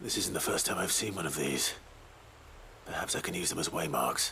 This isn't the first time I've seen one of these. Perhaps I can use them as waymarks.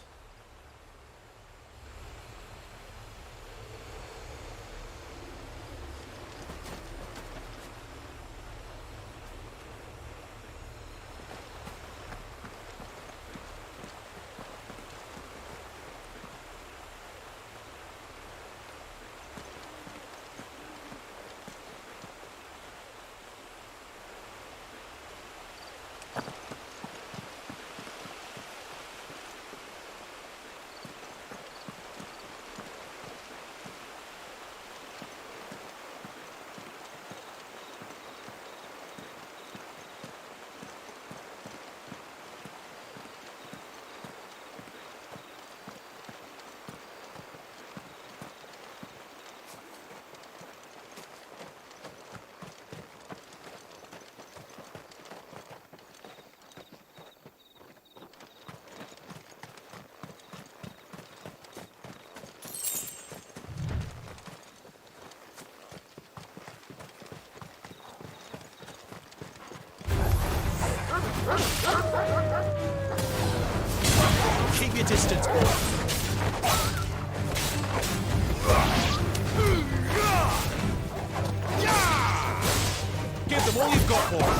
Keep your distance, boy. Give them all you've got, boy.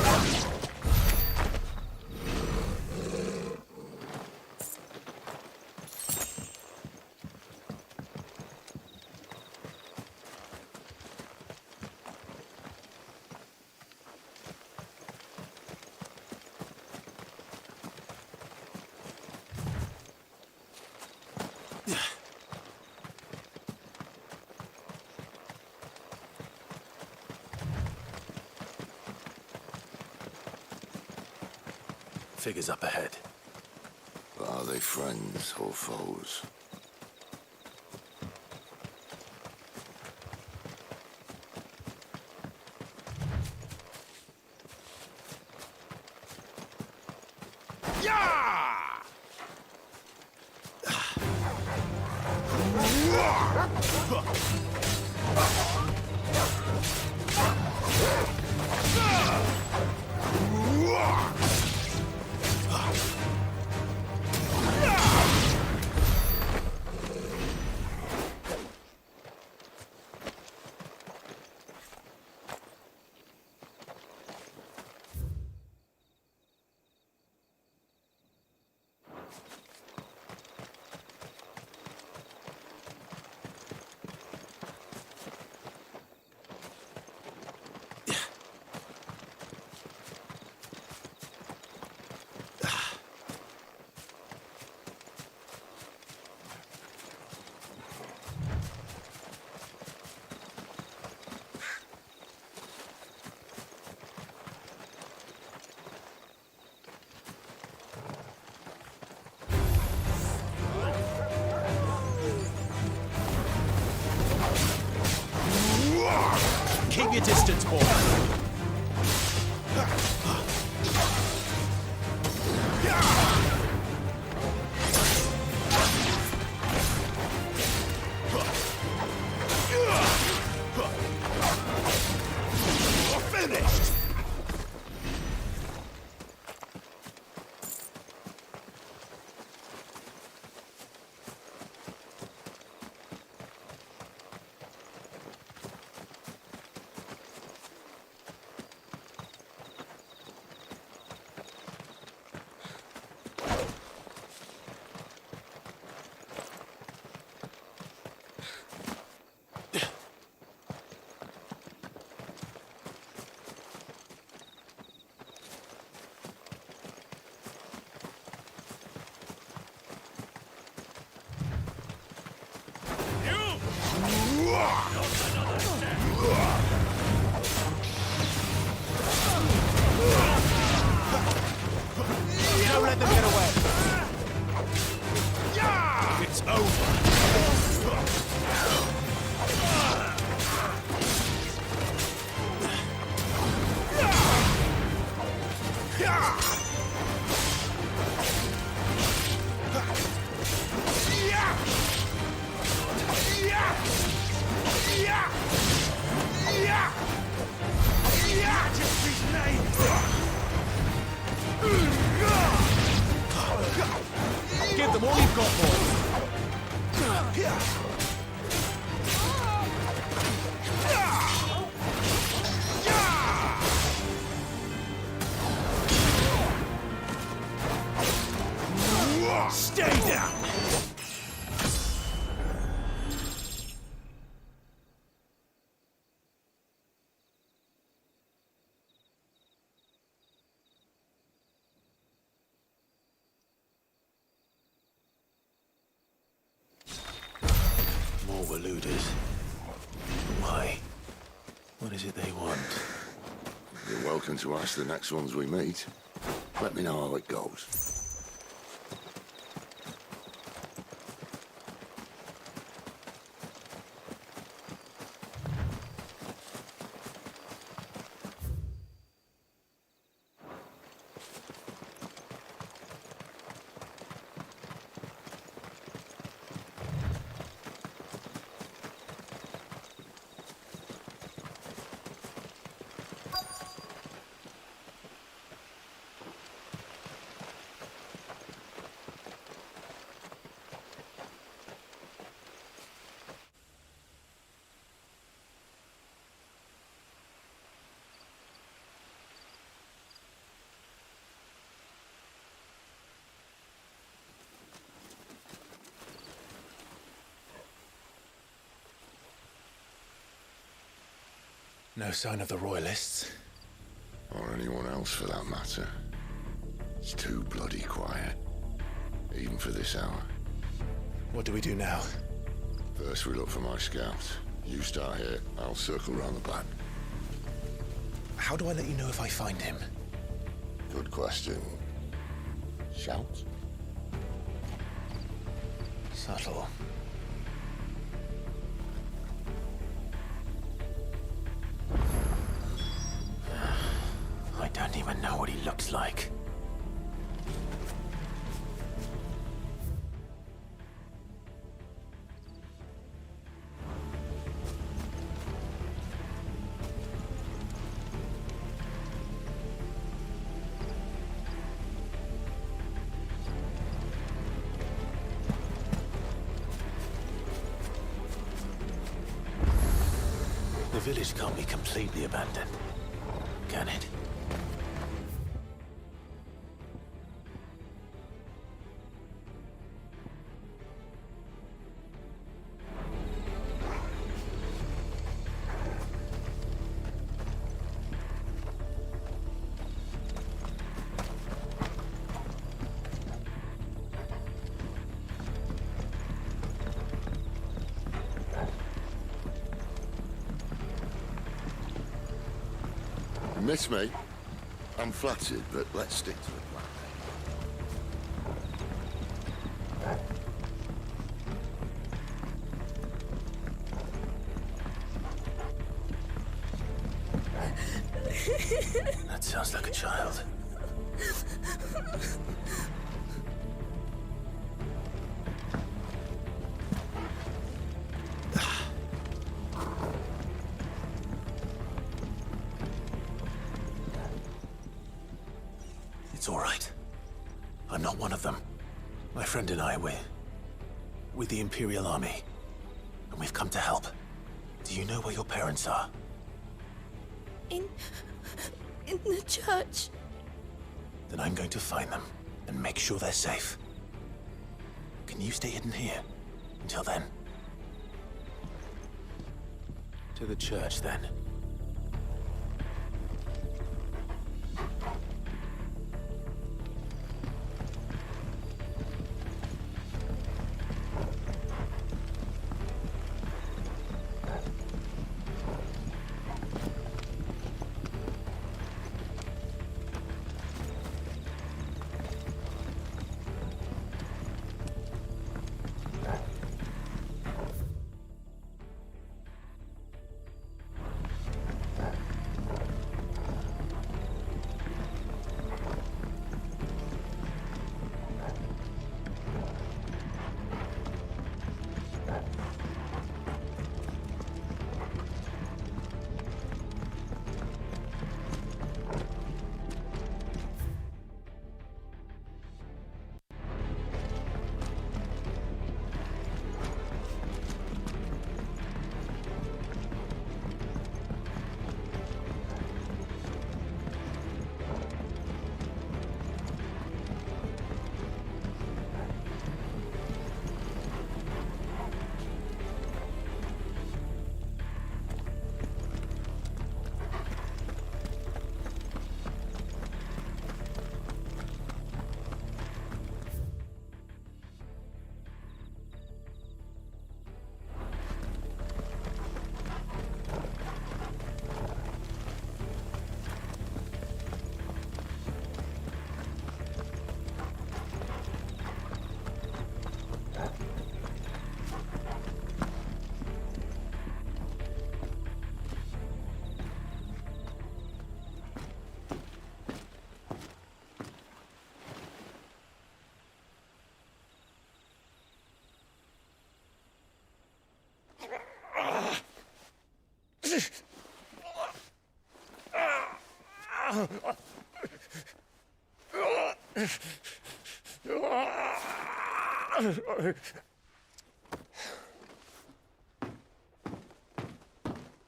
Figures up ahead. Are they friends or foes? Keep your distance, boy. Finished! Don't let them get away. It's over. Give them all you've got, boys. Stay down! More Waluders. Why? What is it they want? You're welcome to ask the next ones we meet. Let me know how it goes. No sign of the Royalists. Or anyone else for that matter. It's too bloody quiet. Even for this hour. What do we do now? First we look for my scouts. You start here, I'll circle round the back. How do I let you know if I find him? Good question. Shout? Subtle. I don't even know what he looks like. The village can't be completely abandoned, can it? Miss me? I'm flattered, but let's stick to the plan. That sounds like a child. It's all right. I'm not one of them. My friend and I, we're with the Imperial Army. And we've come to help. Do you know where your parents are? In the church. Then I'm going to find them and make sure they're safe. Can you stay hidden here until then? To the church, then.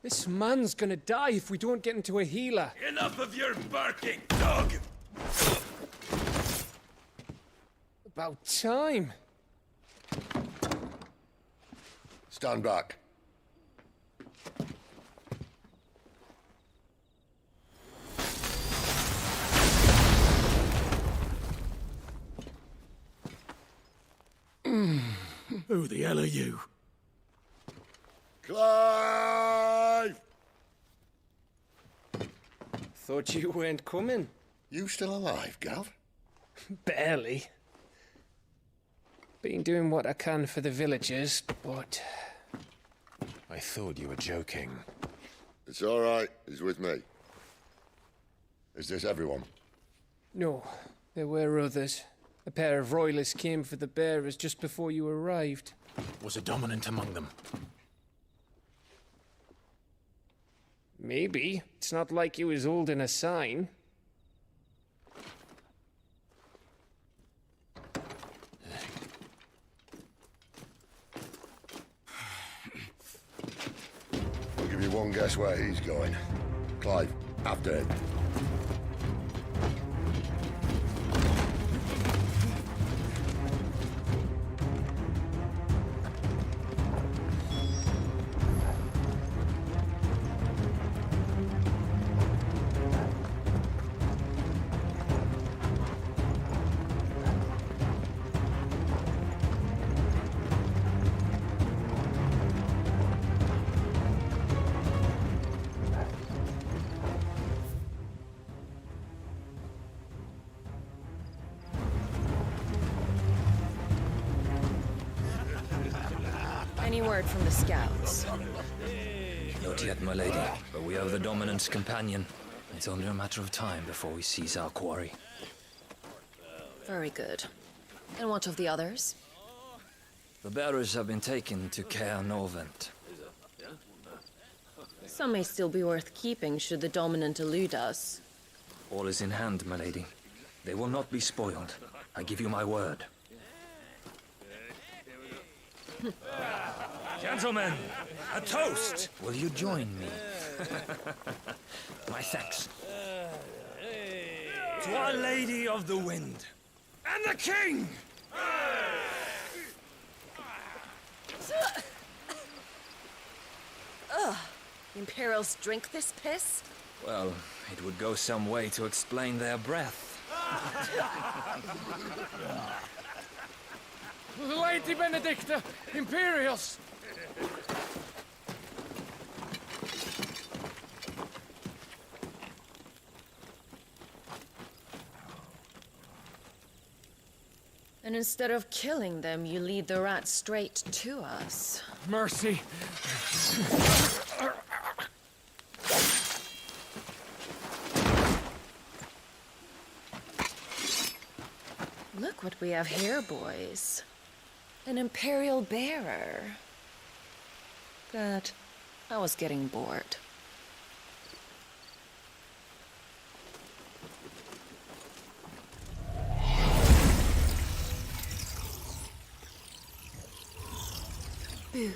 This man's gonna die if we don't get into a healer. Enough of your barking, dog! About time. Stand back. Who the hell are you? Clive! Thought you weren't coming. You still alive, Gav? Barely. Been doing what I can for the villagers, but... I thought you were joking. It's all right. He's with me. Is this everyone? No, there were others. A pair of royalists came for the bearers just before you arrived. Was a dominant among them? Maybe. It's not like he was holding a sign. I'll give you one guess where he's going. Clive, after him. Any word from the scouts? Not yet, my lady, but we have the dominant's companion. It's only a matter of time before we seize our quarry. Very good. And what of the others? The bearers have been taken to Caer Novent. Some may still be worth keeping should the dominant elude us. All is in hand, my lady. They will not be spoiled. I give you my word. Gentlemen, a toast! Will you join me? My thanks. To Our Lady of the Wind. And the King! Imperials drink this piss? Well, it would go some way to explain their breath. Lady Benedicta! Imperials! And instead of killing them, you lead the rats straight to us. Mercy! Look what we have here, boys. An Imperial bearer. Good. I was getting bored. Boo.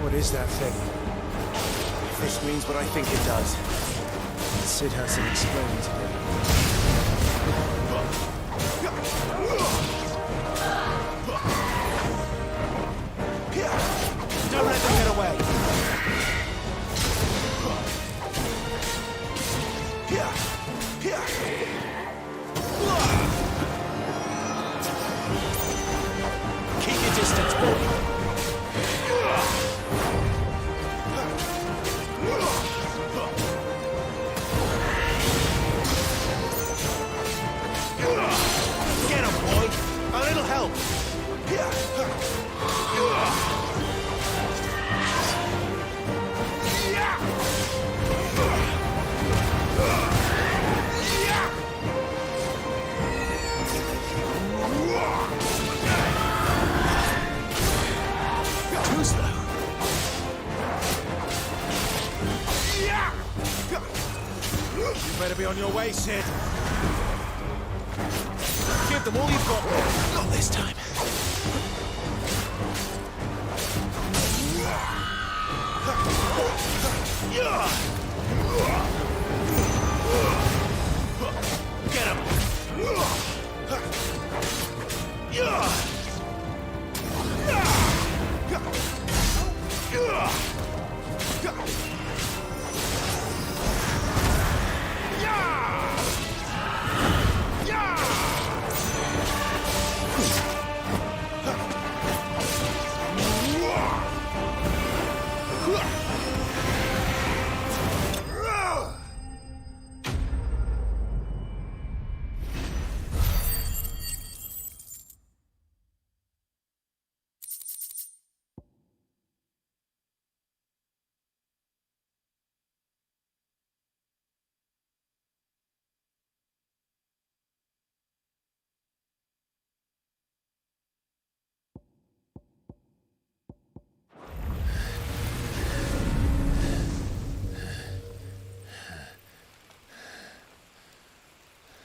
What is that thing? If this means what I think it does, Sid has to explain to me. Don't let them get away! Keep your distance, boy. You better be on your way, Sid. Give them all you've got, boy. Not this time. Get him!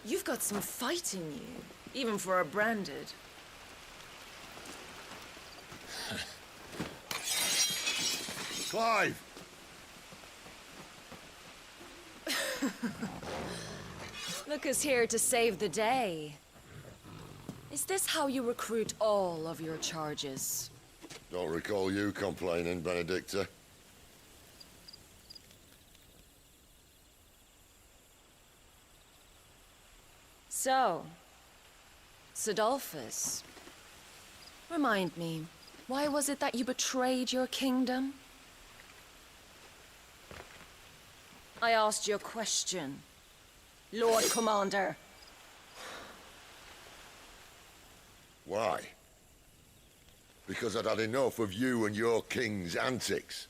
You've got some fight in you, even for a branded. Clive! Look who's here to save the day. Is this how you recruit all of your charges? Don't recall you complaining, Benedicta. So, Sidolphus, remind me, why was it that you betrayed your kingdom? I asked you a question, Lord Commander. Why? Because I'd had enough of you and your king's antics.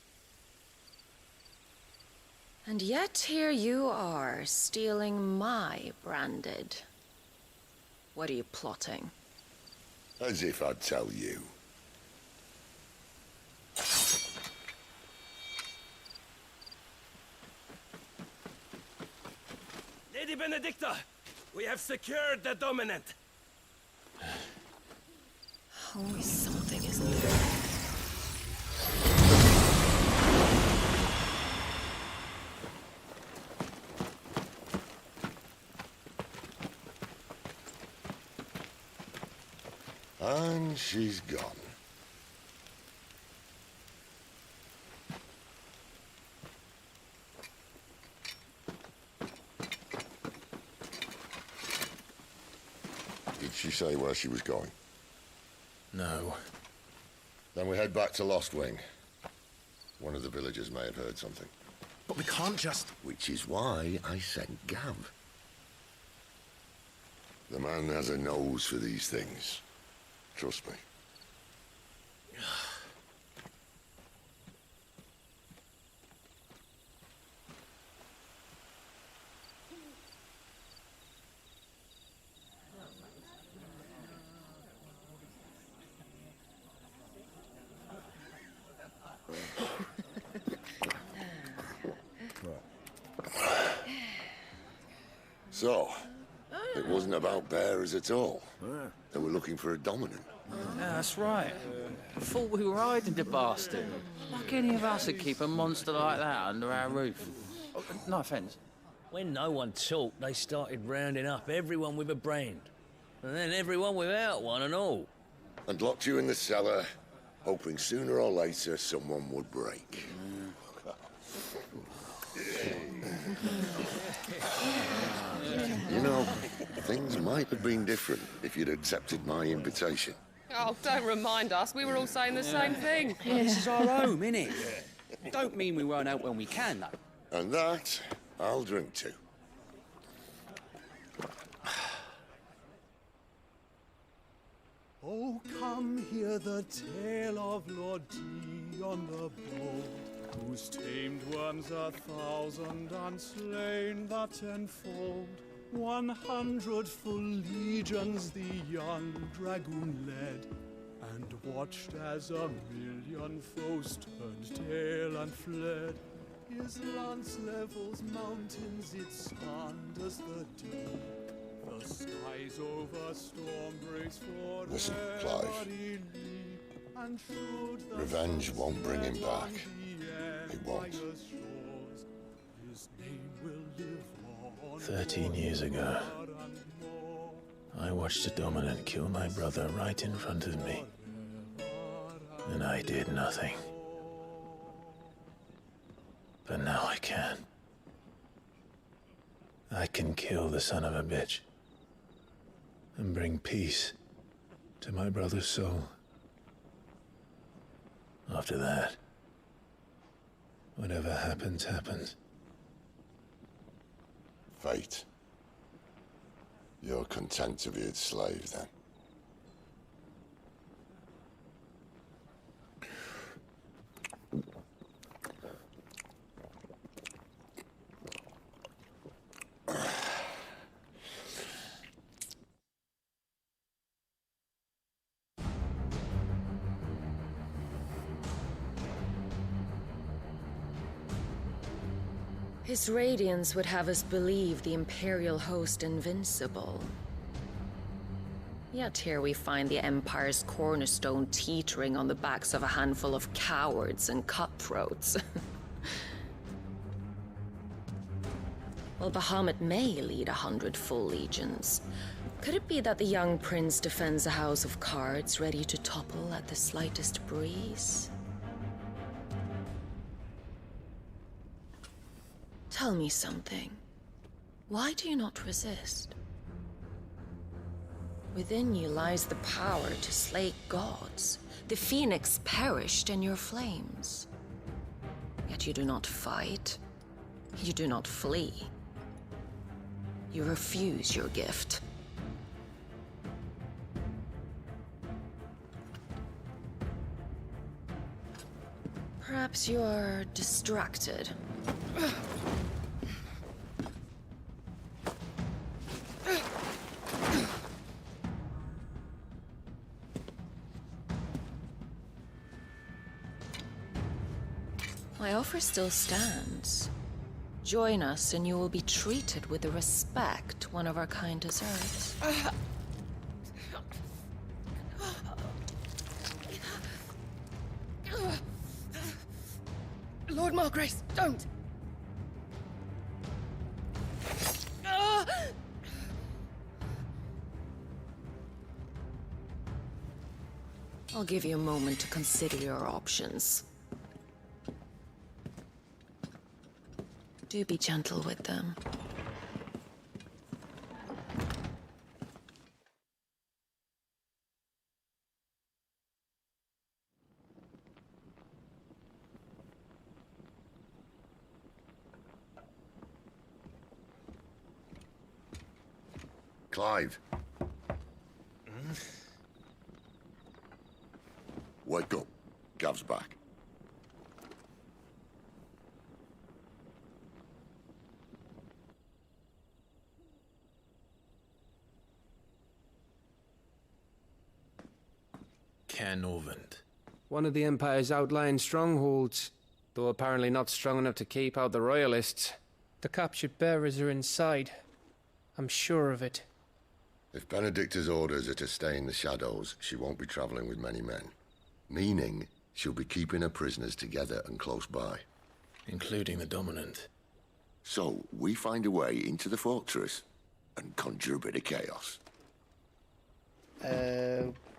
And yet here you are, stealing my branded. What are you plotting? As if I'd tell you. Lady Benedicta, we have secured the dominant. Always something, isn't there? And she's gone. Did she say where she was going? No. Then we head back to Lost Wing. One of the villagers may have heard something. But we can't just... Which is why I sent Gav. The man has a nose for these things. Trust me. So, it wasn't about bearers at all. They were looking for a dominant. Yeah, that's right. I thought we were hiding the bastard. Like any of us would keep a monster like that under our roof. Oh, no offence. When no one talked, they started rounding up everyone with a brand. And then everyone without one and all. And locked you in the cellar, hoping sooner or later someone would break. You know, things might have been different if you'd accepted my invitation. Oh, don't remind us. We were all saying the same thing. This is our home, innit? Don't mean we won't help when we can, though. And that, I'll drink to. Oh, come hear the tale of Lord Dion the Bold, whose tamed worms 1,000 and slain the tenfold. 100 full legions the young dragoon led, and watched as 1,000,000 foes turned tail and fled. His lance levels mountains, it slanders the deep. The skies over storm breaks for Listen, Clive. Revenge won't bring him back. It won't. 13 years ago, I watched a dominant kill my brother right in front of me. And I did nothing. But now I can. I can kill the son of a bitch. And bring peace to my brother's soul. After that, whatever happens, happens. Fate. You're content to be its slave, then? His radiance would have us believe the Imperial host invincible. Yet here we find the Empire's cornerstone teetering on the backs of a handful of cowards and cutthroats. Well, Bahamut may lead 100 full legions. Could it be that the young prince defends a house of cards ready to topple at the slightest breeze? Tell me something. Why do you not resist? Within you lies the power to slay gods. The phoenix perished in your flames. Yet you do not fight. You do not flee. You refuse your gift. Perhaps you're distracted. My offer still stands. Join us and you will be treated with the respect one of our kind deserves. Lord Margrace, don't! I'll give you a moment to consider your options. Do be gentle with them. Clive. Wake up. Gav's back. Canovant. One of the Empire's outlying strongholds, though apparently not strong enough to keep out the Royalists. The captured bearers are inside. I'm sure of it. If Benedicta's orders are to stay in the shadows, she won't be traveling with many men. Meaning, she'll be keeping her prisoners together and close by. Including the Dominant. So, we find a way into the fortress and conjure a bit of chaos.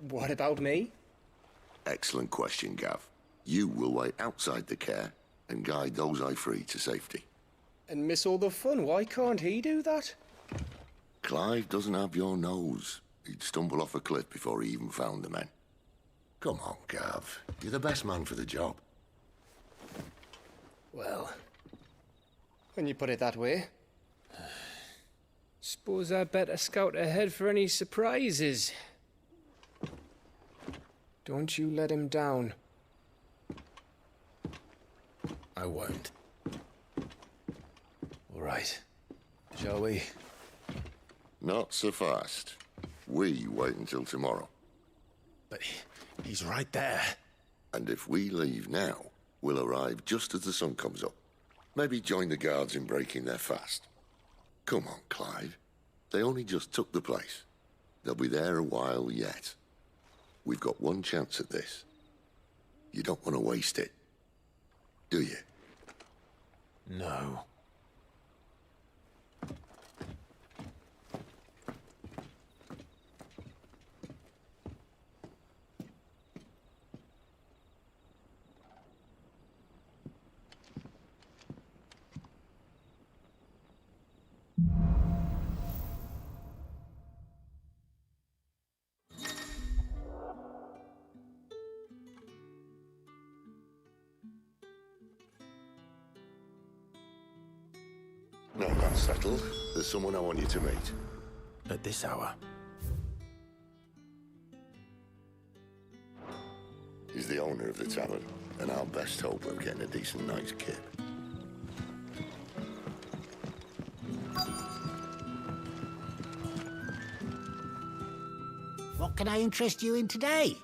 What about me? Excellent question, Gav. You will wait outside the care and guide those I free to safety. And miss all the fun. Why can't he do that? Clive doesn't have your nose. He'd stumble off a cliff before he even found the men. Come on, Gav. You're the best man for the job. Well, when you put it that way. Suppose I'd better scout ahead for any surprises. Don't you let him down. I won't. All right. Shall we? Not so fast. We wait until tomorrow. But he's right there. And if we leave now, we'll arrive just as the sun comes up. Maybe join the guards in breaking their fast. Come on, Clive. They only just took the place. They'll be there a while yet. We've got one chance at this. You don't want to waste it, do you? No. No, that's settled. There's someone I want you to meet. At this hour. He's the owner of the tavern, and our best hope of getting a decent night's kip. What can I interest you in today?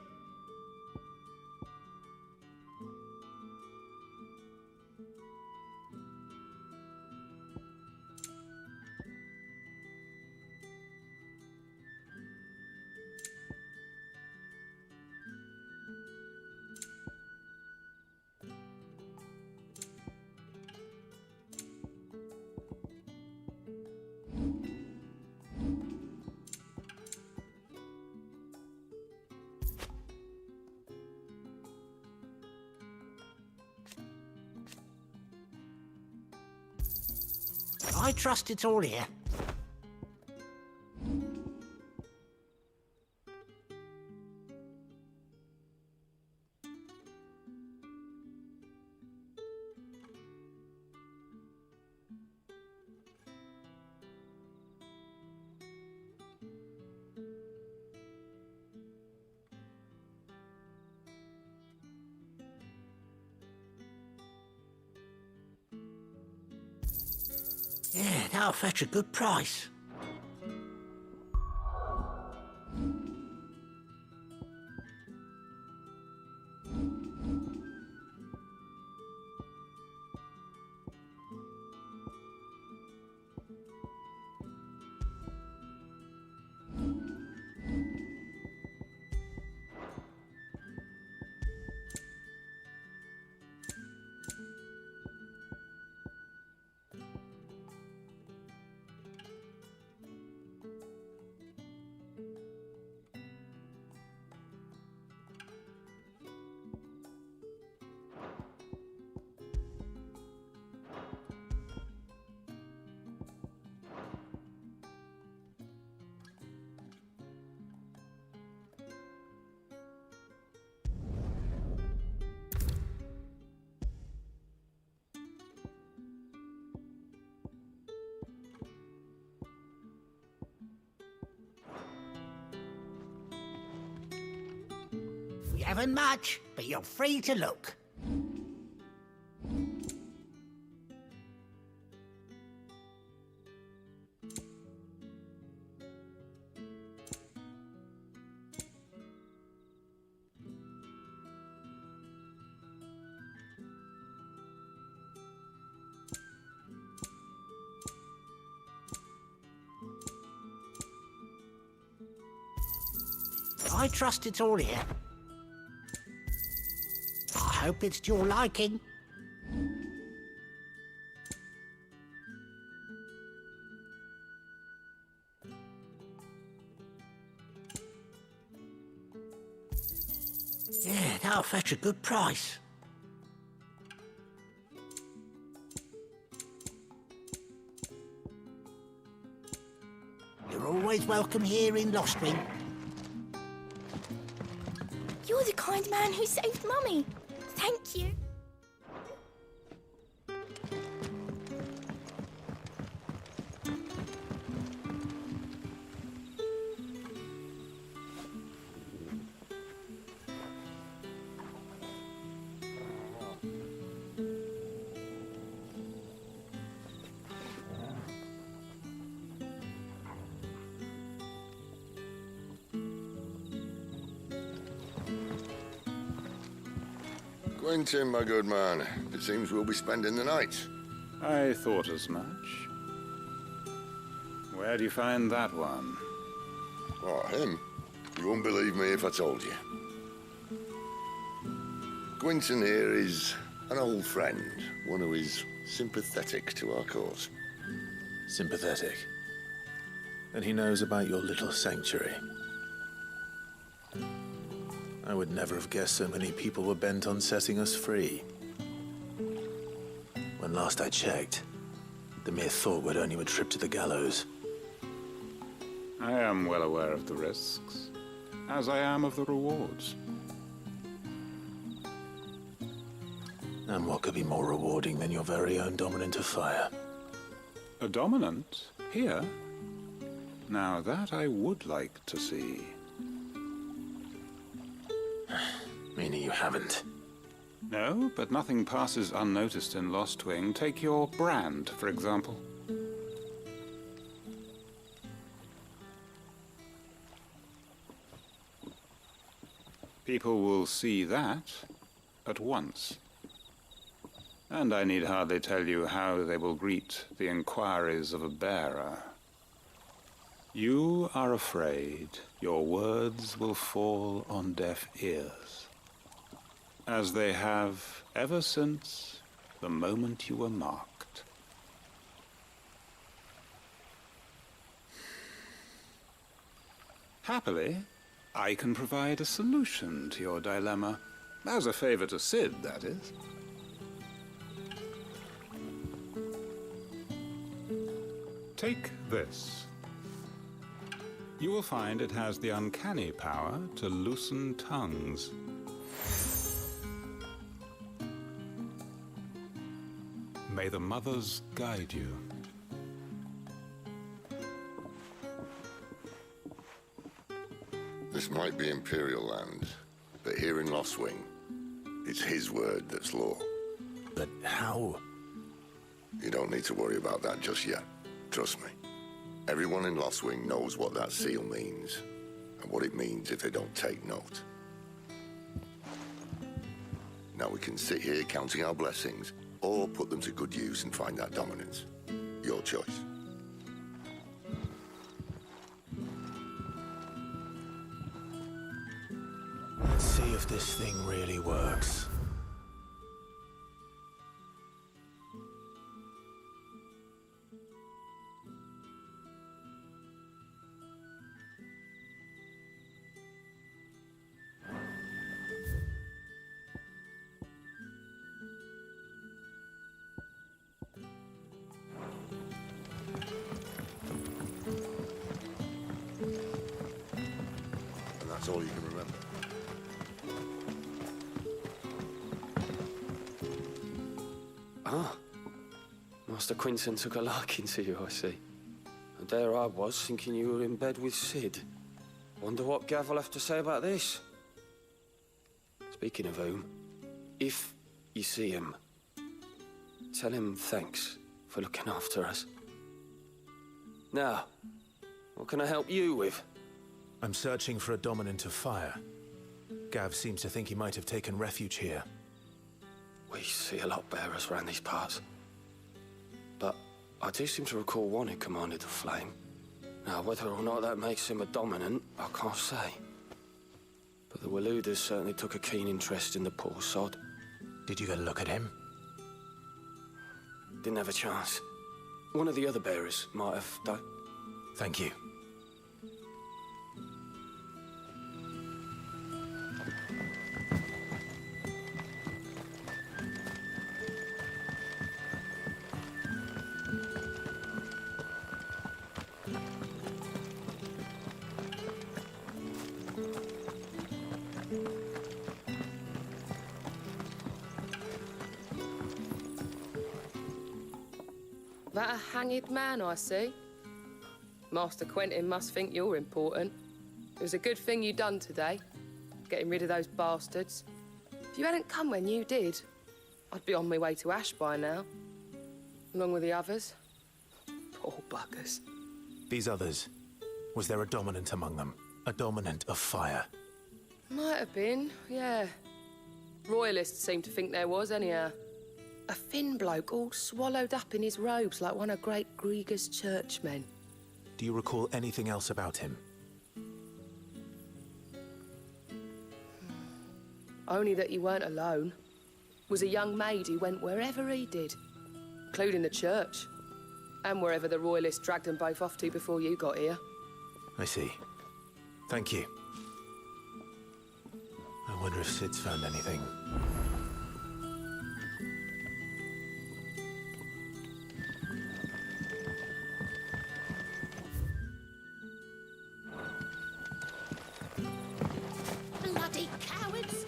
I trust it's all here. Yeah, that'll fetch a good price. We haven't much, but you're free to look. I trust it's all here. I hope it's to your liking. Yeah, that'll fetch a good price. You're always welcome here in Lostring. You're the kind man who saved Mummy. Thank you. Quentin, my good man, it seems we'll be spending the night. I thought as much. Where do you find that one? Oh, him? You wouldn't believe me if I told you. Quinton here is an old friend, one who is sympathetic to our cause. Sympathetic. And he knows about your little sanctuary. I would never have guessed so many people were bent on setting us free. When last I checked, the mere thought would earn you a trip to the gallows. I am well aware of the risks, as I am of the rewards. And what could be more rewarding than your very own dominant of fire? A dominant? Here? Now that I would like to see. Meaning you haven't? No, but nothing passes unnoticed in Lost Wing. Take your brand, for example. People will see that at once. And I need hardly tell you how they will greet the inquiries of a bearer. You are afraid your words will fall on deaf ears, as they have ever since the moment you were marked. Happily, I can provide a solution to your dilemma. As a favor to Sid, that is. Take this. You will find it has the uncanny power to loosen tongues. May the mothers guide you. This might be Imperial land, but here in Lost Wing, it's his word that's law. But how? You don't need to worry about that just yet. Trust me. Everyone in Lost Wing knows what that seal means, and what it means if they don't take note. Now we can sit here counting our blessings, or put them to good use and find that dominance. Your choice. Let's see if this thing really works. And that's all you can remember. Ah, Master Quinton took a liking to you, I see. And there I was, thinking you were in bed with Sid. Wonder what Gav will have to say about this. Speaking of whom, if you see him, tell him thanks for looking after us. Now, what can I help you with? I'm searching for a dominant of fire. Gav seems to think he might have taken refuge here. We see a lot bearers around these parts. But I do seem to recall one who commanded the flame. Now, whether or not that makes him a dominant, I can't say. But the Waluders certainly took a keen interest in the poor sod. Did you get a look at him? Didn't have a chance. One of the other bearers might have done. Thank you. That a hanged man I see? Master Quentin must think you're important. It was a good thing you done today, getting rid of those bastards. If you hadn't come when you did, I'd be on my way to Ash by now, along with the others. Poor buggers. These others, was there a dominant among them? A dominant of fire? Might have been, yeah. Royalists seem to think there was, anyhow. A thin bloke all swallowed up in his robes like one of Great Grieger's churchmen. Do you recall anything else about him? Only that he weren't alone. Was a young maid who went wherever he did, including the church, and wherever the royalists dragged them both off to before you got here. I see. Thank you. I wonder if Sid's found anything. Bloody cowards!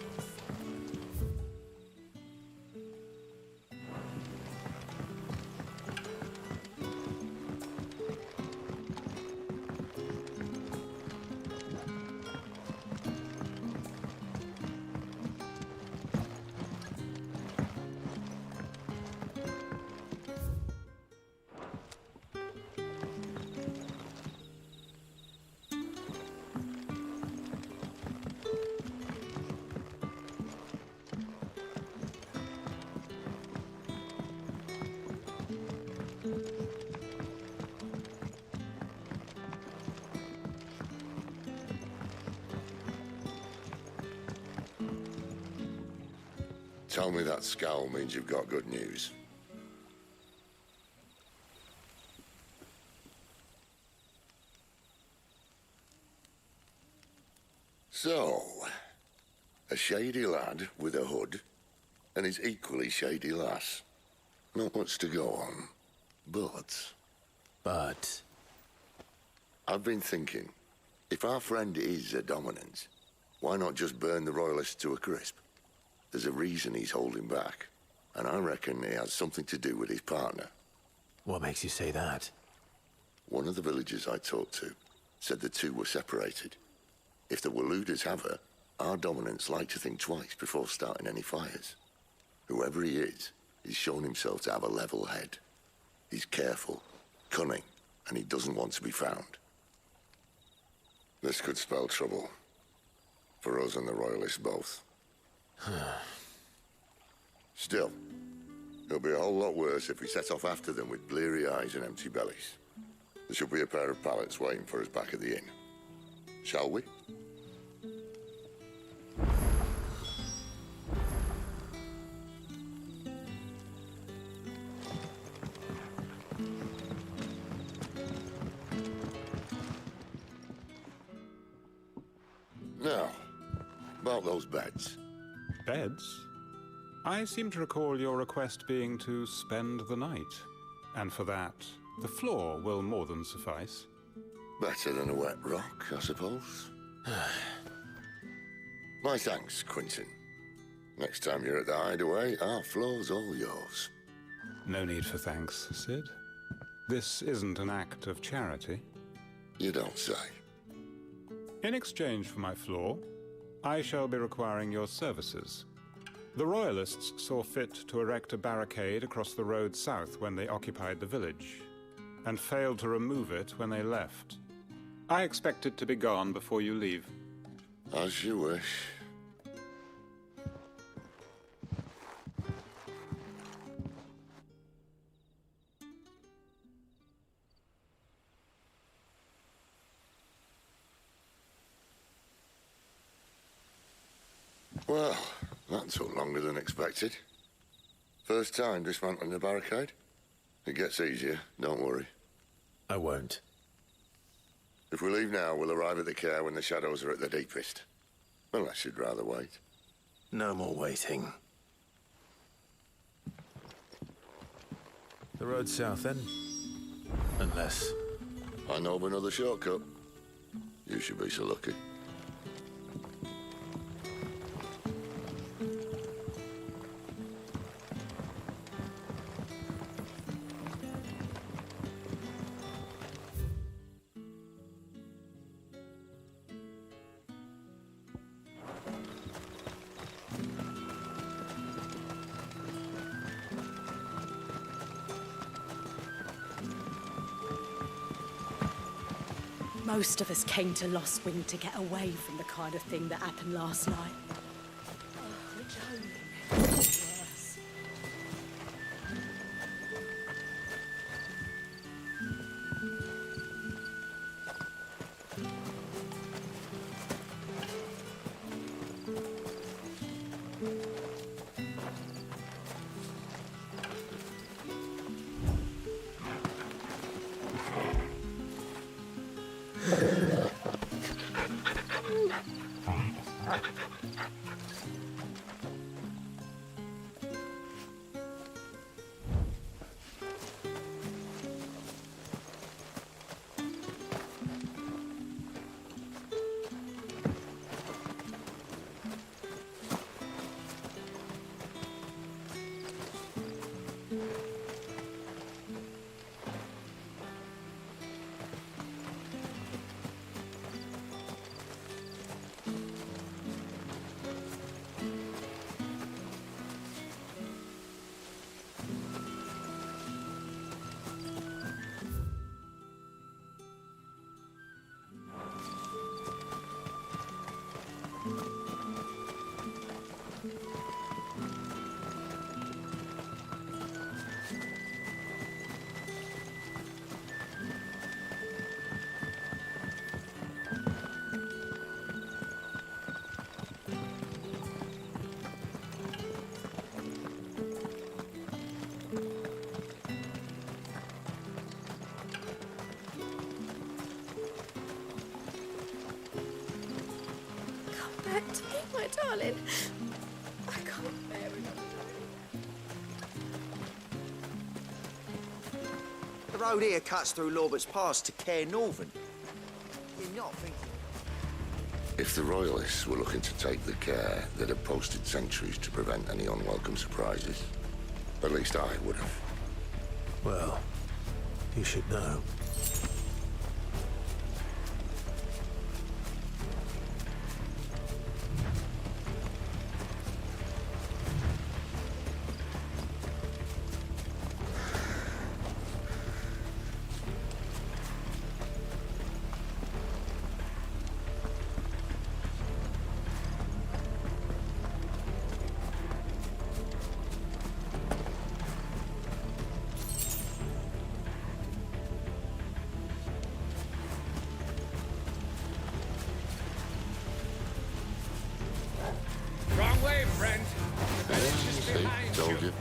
Tell me that scowl means you've got good news. So, a shady lad with a hood and his equally shady lass. Not much to go on, but... I've been thinking, if our friend is a dominant, why not just burn the royalists to a crisp? There's a reason he's holding back, and I reckon he has something to do with his partner. What makes you say that? One of the villagers I talked to said the two were separated. If the Waluders have her, our dominants like to think twice before starting any fires. Whoever he is, he's shown himself to have a level head. He's careful, cunning, and he doesn't want to be found. This could spell trouble. For us and the royalists both. Still, it'll be a whole lot worse if we set off after them with bleary eyes and empty bellies. There should be a pair of pallets waiting for us back at the inn. Shall we? Now, about those beds. Beds? I seem to recall your request being to spend the night. And for that, the floor will more than suffice. Better than a wet rock, I suppose. My thanks, Quentin. Next time you're at the hideaway, our floor's all yours. No need for thanks, Sid. This isn't an act of charity. You don't say. In exchange for my floor, I shall be requiring your services. The Royalists saw fit to erect a barricade across the road south when they occupied the village, and failed to remove it when they left. I expect it to be gone before you leave. As you wish. Well, that took longer than expected. First time dismantling the barricade? It gets easier, don't worry. I won't. If we leave now, we'll arrive at the care when the shadows are at their deepest. Unless you'd rather wait. No more waiting. The road south, then? Unless... I know of another shortcut. You should be so lucky. Most of us came to Lost Wing to get away from the kind of thing that happened last night. Which only made it worse. Back to me, my darling. I can't bear it. The road here cuts through Lorbert's Pass to Care Northern. You're not thinking... If the Royalists were looking to take the care, they'd have posted sentries to prevent any unwelcome surprises. At least I would have. Well, you should know. Wrong way, friend. The village is See, behind told you.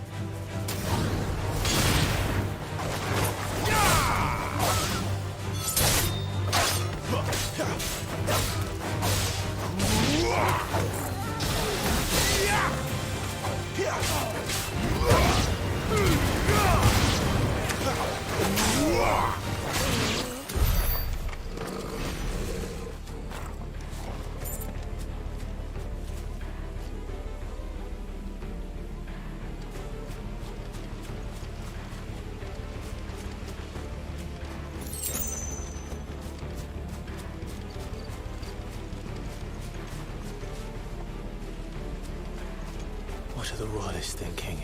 What are the Royalists thinking?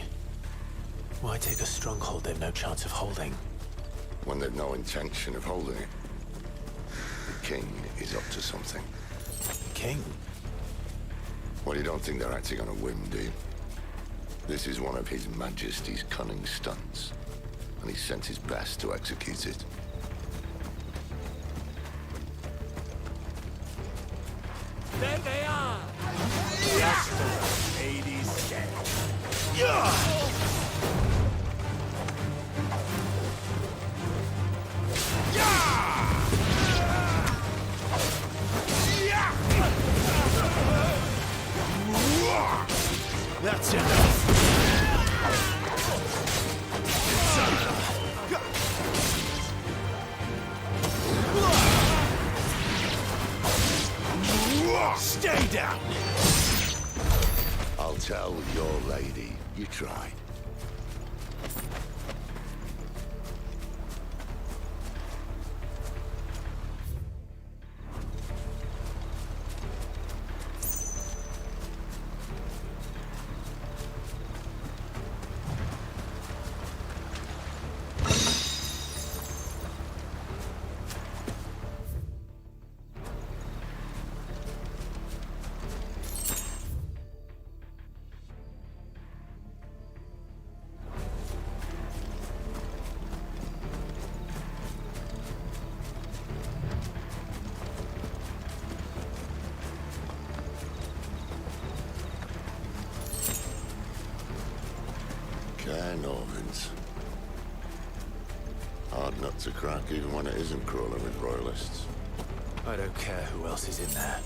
Why take a stronghold they've no chance of holding? When they've no intention of holding it. The king is up to something. King? Well, you don't think they're acting on a whim, do you? This is one of His Majesty's cunning stunts, and he's sent his best to execute it. There they are! Just the ladies said. That's enough! Stay down! I'll tell your lady you tried. Care Northens. Hard nut to crack, even when it isn't crawling with Royalists. I don't care who else is in there.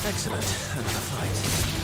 Excellent. Another fight.